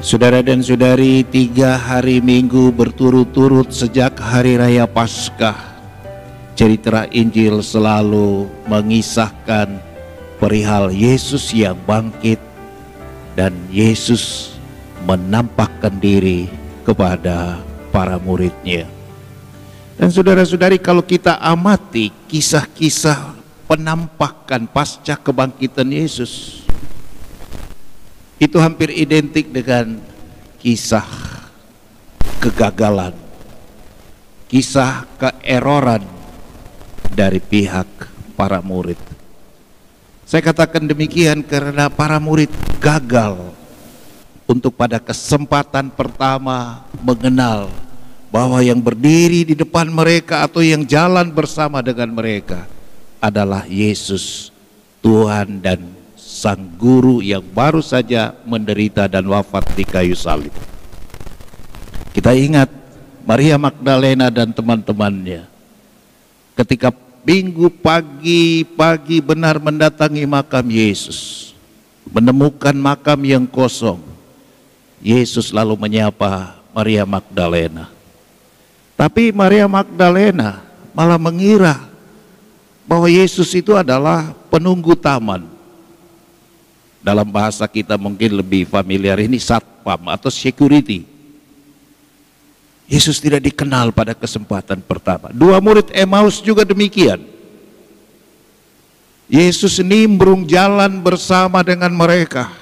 Saudara dan saudari, 3 hari Minggu berturut-turut sejak Hari Raya Paskah, cerita Injil selalu mengisahkan perihal Yesus yang bangkit dan Yesus menampakkan diri kepada para muridnya. Dan saudara-saudari, kalau kita amati kisah-kisah penampakan pasca kebangkitan Yesus, itu hampir identik dengan kisah kegagalan, kisah keeroran dari pihak para murid. Saya katakan demikian karena para murid gagal untuk pada kesempatan pertama mengenal bahwa yang berdiri di depan mereka atau yang jalan bersama dengan mereka adalah Yesus, Tuhan dan Sang Guru yang baru saja menderita dan wafat di kayu salib. Kita ingat Maria Magdalena dan teman-temannya ketika Minggu pagi benar mendatangi makam Yesus, menemukan makam yang kosong. Yesus lalu menyapa Maria Magdalena. Tapi Maria Magdalena malah mengira bahwa Yesus itu adalah penunggu taman. Dalam bahasa kita mungkin lebih familiar ini satpam atau security. Yesus tidak dikenal pada kesempatan pertama. 2 murid Emmaus juga demikian. Yesus nimbrung jalan bersama dengan mereka.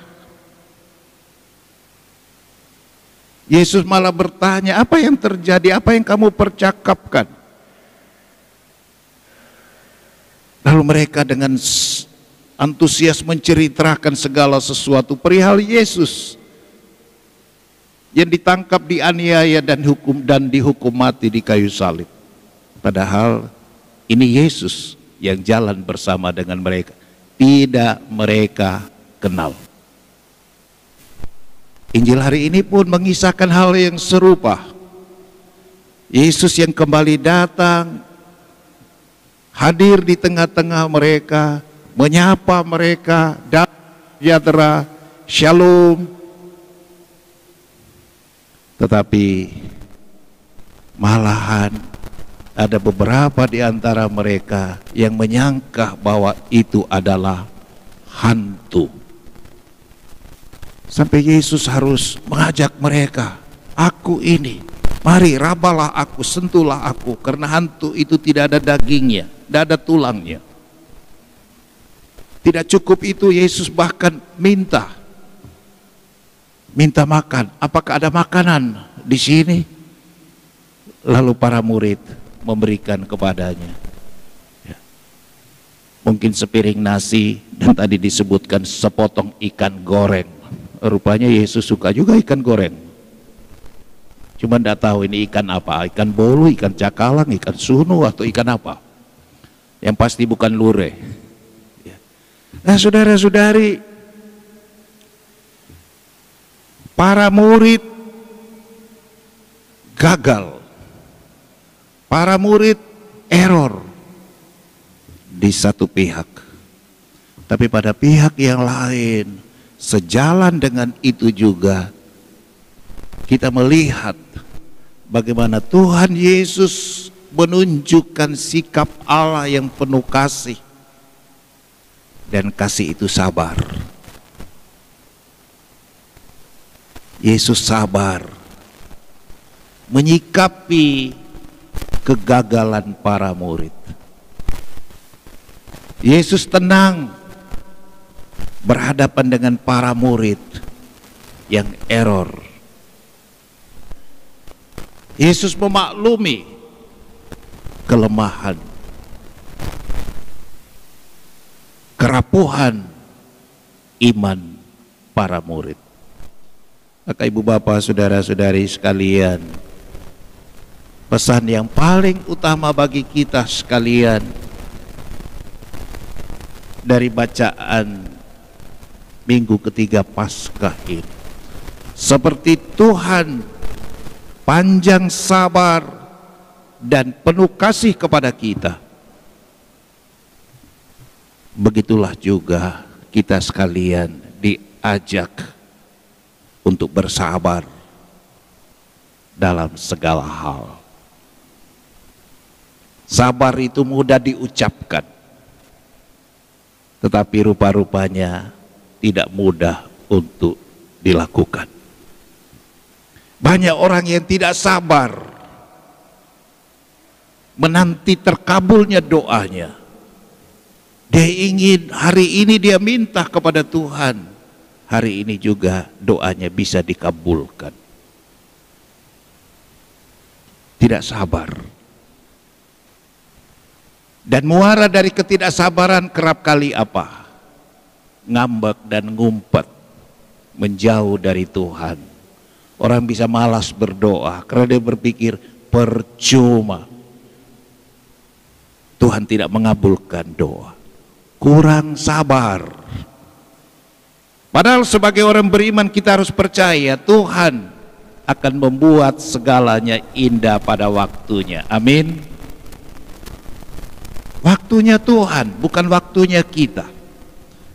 Yesus malah bertanya, apa yang terjadi? Apa yang kamu percakapkan? Lalu mereka dengan antusias menceritakan segala sesuatu perihal Yesus yang ditangkap, dianiaya dan dihukum mati di kayu salib. Padahal ini Yesus yang jalan bersama dengan mereka, tidak mereka kenal. Injil hari ini pun mengisahkan hal yang serupa. Yesus yang kembali datang, hadir di tengah-tengah mereka, menyapa mereka, sejahtera, shalom. Tetapi malahan ada beberapa di antara mereka yang menyangka bahwa itu adalah hantu. Sampai Yesus harus mengajak mereka, aku ini, mari rabalah aku, sentuhlah aku, karena hantu itu tidak ada dagingnya, tidak ada tulangnya. Tidak cukup itu, Yesus bahkan minta makan. Apakah ada makanan di sini? Lalu para murid memberikan kepadanya. Ya. Mungkin sepiring nasi dan tadi disebutkan sepotong ikan goreng. Rupanya Yesus suka juga ikan goreng. Cuma tidak tahu ini ikan apa, ikan bolu, ikan cakalang, ikan sunu atau ikan apa. Yang pasti bukan lure. Nah saudara-saudari, para murid gagal, para murid error di satu pihak, tapi pada pihak yang lain, sejalan dengan itu juga kita melihat bagaimana Tuhan Yesus menunjukkan sikap Allah yang penuh kasih. Dan kasih itu sabar. Yesus sabar menyikapi kegagalan para murid. Yesus tenang berhadapan dengan para murid yang error. Yesus memaklumi kelemahan, kerapuhan iman para murid. Maka ibu bapak, saudara-saudari sekalian, pesan yang paling utama bagi kita sekalian dari bacaan Minggu ketiga Paskah ini, seperti Tuhan panjang sabar dan penuh kasih kepada kita, begitulah juga kita sekalian diajak untuk bersabar dalam segala hal. Sabar itu mudah diucapkan, tetapi rupa-rupanya tidak mudah untuk dilakukan. Banyak orang yang tidak sabar menanti terkabulnya doanya. Dia ingin hari ini dia minta kepada Tuhan, hari ini juga doanya bisa dikabulkan. Tidak sabar. Dan muara dari ketidaksabaran kerap kali apa? Ngambek dan ngumpet, menjauh dari Tuhan. Orang bisa malas berdoa karena dia berpikir percuma, Tuhan tidak mengabulkan doa. Kurang sabar. Padahal sebagai orang beriman kita harus percaya Tuhan akan membuat segalanya indah pada waktunya. Amin. Waktunya Tuhan, bukan waktunya kita.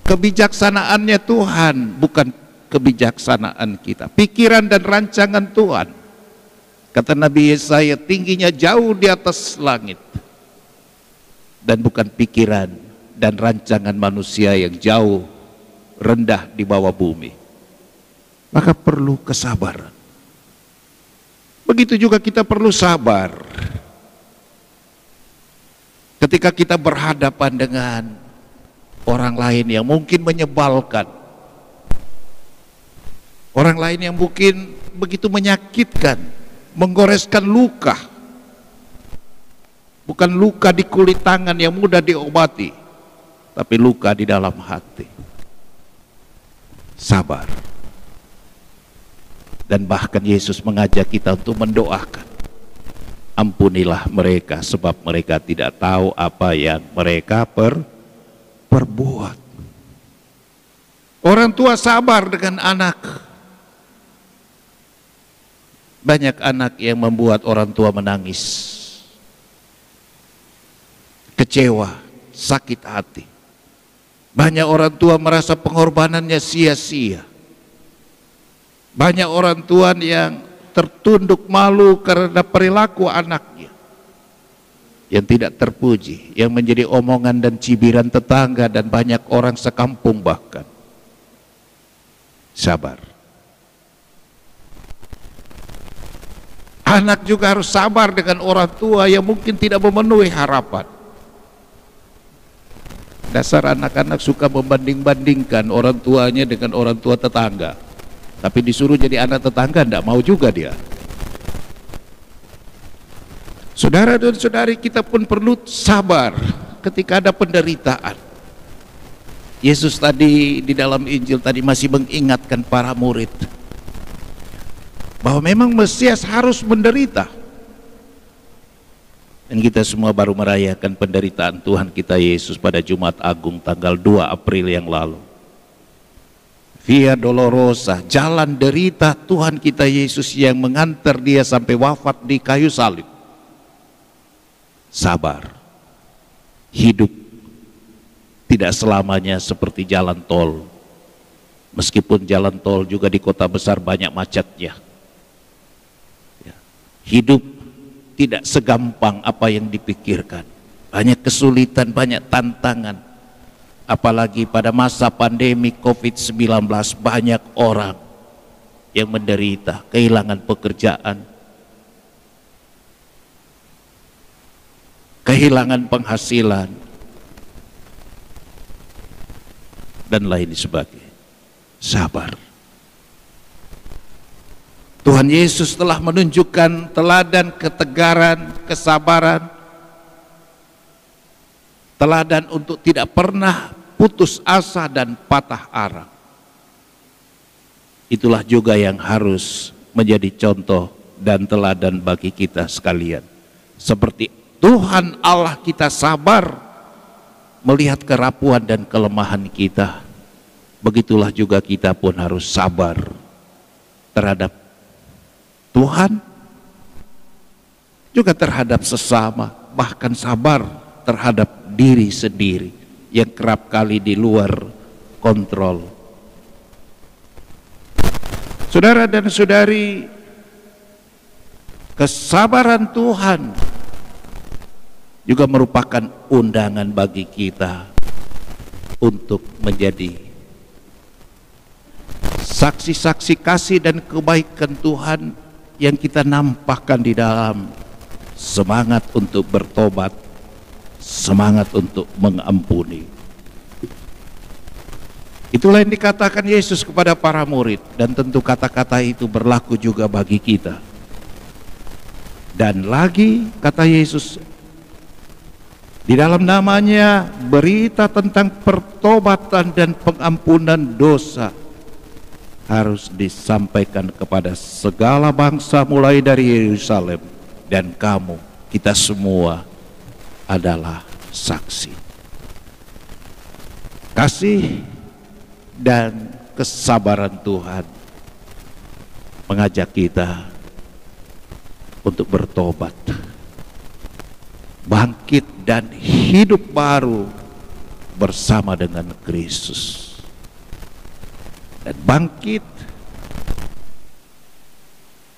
Kebijaksanaannya Tuhan, bukan kebijaksanaan kita. Pikiran dan rancangan Tuhan, kata Nabi Yesaya, tingginya jauh di atas langit, dan bukan pikiran dan rancangan manusia yang jauh rendah di bawah bumi. Maka perlu kesabaran. Begitu juga kita perlu sabar ketika kita berhadapan dengan orang lain yang mungkin menyebalkan, orang lain yang mungkin begitu menyakitkan, menggoreskan luka. Bukan luka di kulit tangan yang mudah diobati, tapi luka di dalam hati. Sabar. Dan bahkan Yesus mengajak kita untuk mendoakan, ampunilah mereka sebab mereka tidak tahu apa yang mereka perbuat. Orang tua sabar dengan anak. Banyak anak yang membuat orang tua menangis, kecewa, sakit hati. Banyak orang tua merasa pengorbanannya sia-sia. Banyak orang tua yang tertunduk malu karena perilaku anaknya yang tidak terpuji, yang menjadi omongan dan cibiran tetangga dan banyak orang sekampung bahkan. Sabar. Anak juga harus sabar dengan orang tua yang mungkin tidak memenuhi harapan. Dasar anak-anak suka membanding-bandingkan orang tuanya dengan orang tua tetangga. Tapi disuruh jadi anak tetangga tidak mau juga dia. Saudara dan saudari, kita pun perlu sabar ketika ada penderitaan. Yesus tadi di dalam Injil tadi masih mengingatkan para murid bahwa memang Mesias harus menderita. Dan kita semua baru merayakan penderitaan Tuhan kita Yesus pada Jumat Agung tanggal 2 April yang lalu. Via Dolorosa, jalan derita Tuhan kita Yesus yang mengantar dia sampai wafat di kayu salib. Sabar. Hidup tidak selamanya seperti jalan tol. Meskipun jalan tol juga di kota besar banyak macetnya. Hidup tidak segampang apa yang dipikirkan. Banyak kesulitan, banyak tantangan. Apalagi pada masa pandemi COVID-19, banyak orang yang menderita, kehilangan pekerjaan, kehilangan penghasilan, dan lain sebagainya. Sabar. Tuhan Yesus telah menunjukkan teladan ketegaran, kesabaran, teladan untuk tidak pernah putus asa dan patah arang. Itulah juga yang harus menjadi contoh dan teladan bagi kita sekalian. Seperti Tuhan Allah kita sabar melihat kerapuhan dan kelemahan kita, begitulah juga kita pun harus sabar terhadap Tuhan, juga terhadap sesama, bahkan sabar terhadap diri sendiri yang kerap kali di luar kontrol. Saudara dan saudari, kesabaran Tuhan juga merupakan undangan bagi kita untuk menjadi saksi-saksi kasih dan kebaikan Tuhan yang kita nampakkan di dalam semangat untuk bertobat, semangat untuk mengampuni. Itulah yang dikatakan Yesus kepada para murid, dan tentu kata-kata itu berlaku juga bagi kita. Dan lagi kata Yesus, di dalam namanya berita tentang pertobatan dan pengampunan dosa harus disampaikan kepada segala bangsa mulai dari Yerusalem, dan kamu, kita semua adalah saksi. Kasih dan kesabaran Tuhan mengajak kita untuk bertobat, bangkit dan hidup baru bersama dengan Kristus, dan bangkit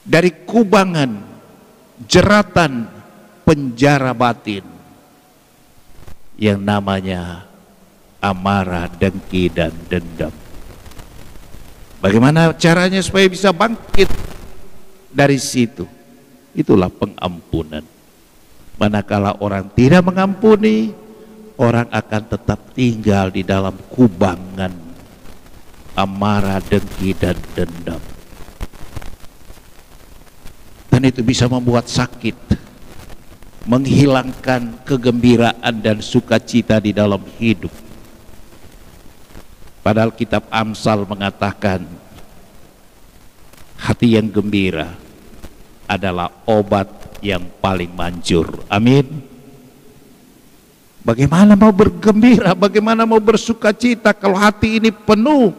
dari kubangan jeratan penjara batin yang namanya amarah, dengki, dan dendam. Bagaimana caranya supaya bisa bangkit dari situ? Itulah pengampunan. Manakala orang tidak mengampuni, orang akan tetap tinggal di dalam kubangan amarah, dengki, dan dendam. Dan itu bisa membuat sakit, menghilangkan kegembiraan dan sukacita di dalam hidup. Padahal kitab Amsal mengatakan hati yang gembira adalah obat yang paling manjur. Amin. Bagaimana mau bergembira, bagaimana mau bersukacita kalau hati ini penuh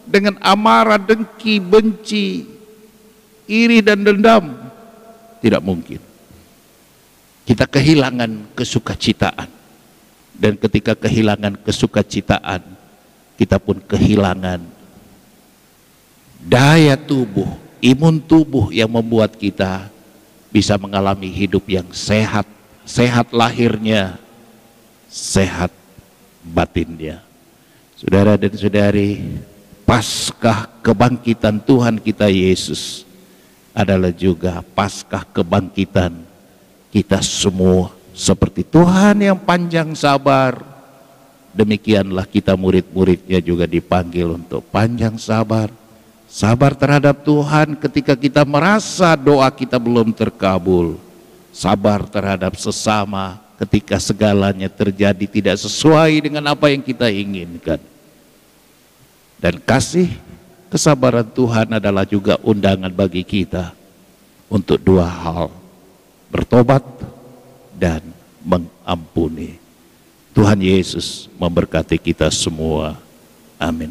dengan amarah, dengki, benci, iri, dan dendam? Tidak mungkin. Kita kehilangan kesukacitaan, dan ketika kehilangan kesukacitaan, kita pun kehilangan daya tubuh, imun tubuh yang membuat kita bisa mengalami hidup yang sehat, sehat lahirnya, sehat batinnya. Saudara dan saudari, Paskah kebangkitan Tuhan kita Yesus adalah juga Paskah kebangkitan kita semua. Seperti Tuhan yang panjang sabar, demikianlah kita murid-muridnya juga dipanggil untuk panjang sabar. Sabar terhadap Tuhan ketika kita merasa doa kita belum terkabul. Sabar terhadap sesama ketika segalanya terjadi tidak sesuai dengan apa yang kita inginkan. Dan kasih, kesabaran Tuhan adalah juga undangan bagi kita untuk dua hal: bertobat dan mengampuni. Tuhan Yesus memberkati kita semua. Amin.